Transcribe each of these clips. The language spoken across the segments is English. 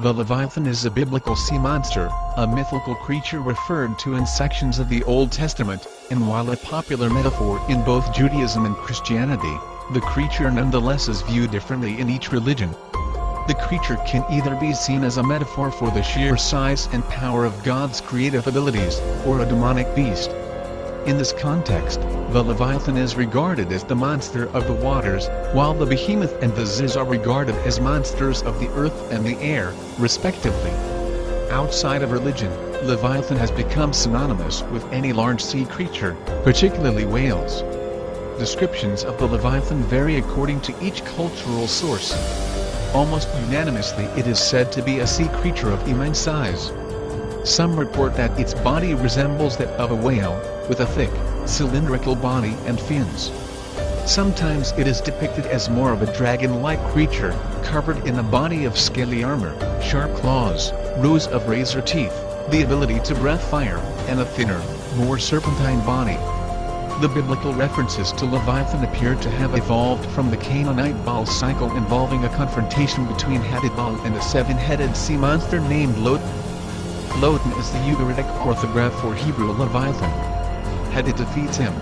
The Leviathan is a biblical sea monster, a mythical creature referred to in sections of the Old Testament, and while a popular metaphor in both Judaism and Christianity, the creature nonetheless is viewed differently in each religion. The creature can either be seen as a metaphor for the sheer size and power of God's creative abilities, or a demonic beast. In this context, the Leviathan is regarded as the monster of the waters, while the Behemoth and the Ziz are regarded as monsters of the earth and the air, respectively. Outside of religion, Leviathan has become synonymous with any large sea creature, particularly whales. Descriptions of the Leviathan vary according to each cultural source. Almost unanimously it is said to be a sea creature of immense size. Some report that its body resembles that of a whale, with a thick, cylindrical body and fins. Sometimes it is depicted as more of a dragon-like creature, covered in a body of scaly armor, sharp claws, rows of razor teeth, the ability to breathe fire, and a thinner, more serpentine body. The biblical references to Leviathan appear to have evolved from the Canaanite Baal cycle involving a confrontation between Hadid-Baal and a seven-headed sea monster named Lotan. Lotan is the Ugaritic orthograph for Hebrew Leviathan. Hadid defeats him.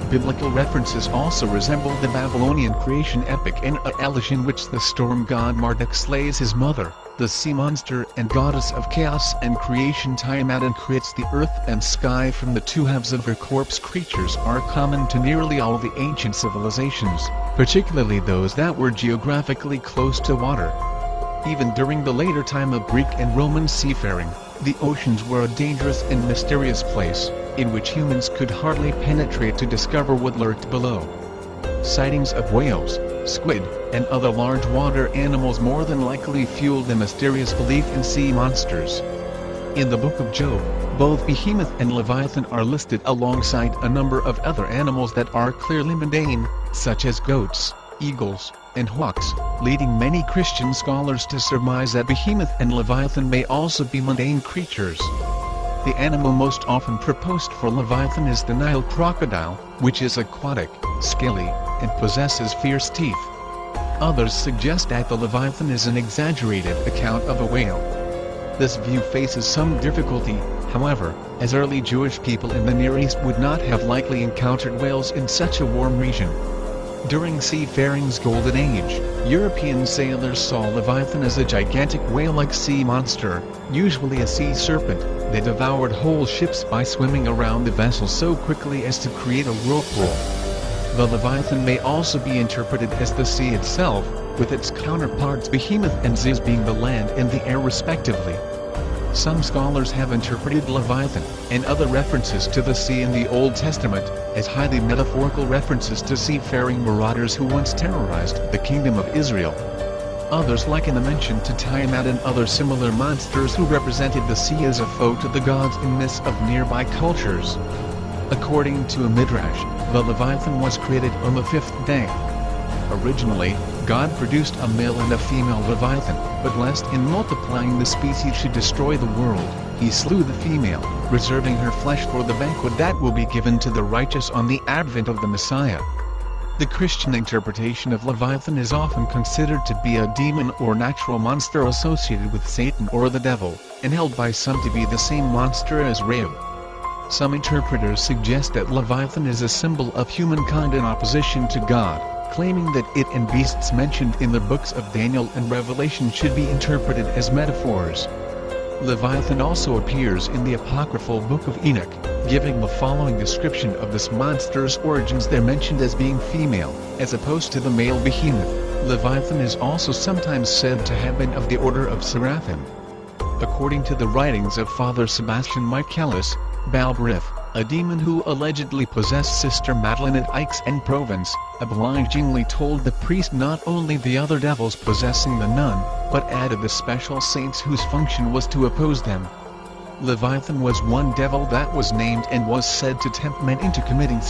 Biblical references also resemble the Babylonian creation epic Enlil, in which the storm god Marduk slays his mother, the sea monster and goddess of chaos and creation Tiamat, and creates the earth and sky from the two halves of her corpse. Creatures are common to nearly all the ancient civilizations, particularly those that were geographically close to water. Even during the later time of Greek and Roman seafaring, the oceans were a dangerous and mysterious place, in which humans could hardly penetrate to discover what lurked below. Sightings of whales, squid, and other large water animals more than likely fueled the mysterious belief in sea monsters. In the Book of Job, both Behemoth and Leviathan are listed alongside a number of other animals that are clearly mundane, such as goats, eagles, and hawks, leading many Christian scholars to surmise that Behemoth and Leviathan may also be mundane creatures. The animal most often proposed for Leviathan is the Nile crocodile, which is aquatic, scaly, and possesses fierce teeth. Others suggest that the Leviathan is an exaggerated account of a whale. This view faces some difficulty, however, as early Jewish people in the Near East would not have likely encountered whales in such a warm region. During seafaring's golden age, European sailors saw Leviathan as a gigantic whale-like sea monster, usually a sea serpent, that devoured whole ships by swimming around the vessel so quickly as to create a whirlpool. The Leviathan may also be interpreted as the sea itself, with its counterparts Behemoth and Ziz being the land and the air respectively. Some scholars have interpreted Leviathan, and other references to the sea in the Old Testament, as highly metaphorical references to seafaring marauders who once terrorized the kingdom of Israel. Others liken the mention to Tiamat and other similar monsters who represented the sea as a foe to the gods in myths of nearby cultures. According to a Midrash, the Leviathan was created on the fifth day. Originally, God produced a male and a female Leviathan, but lest in multiplying the species should destroy the world, he slew the female, reserving her flesh for the banquet that will be given to the righteous on the advent of the Messiah. The Christian interpretation of Leviathan is often considered to be a demon or natural monster associated with Satan or the devil, and held by some to be the same monster as Rahab. Some interpreters suggest that Leviathan is a symbol of humankind in opposition to God, claiming that it and beasts mentioned in the books of Daniel and Revelation should be interpreted as metaphors. Leviathan also appears in the apocryphal Book of Enoch, giving the following description of this monster's origins. They're mentioned as being female, as opposed to the male Behemoth. Leviathan is also sometimes said to have been of the order of Seraphim. According to the writings of Father Sebastian Michaelis, Balbrith, a demon who allegedly possessed Sister Madeleine at Aix-en-Provence, obligingly told the priest not only the other devils possessing the nun, but added the special saints whose function was to oppose them. Leviathan was one devil that was named and was said to tempt men into committing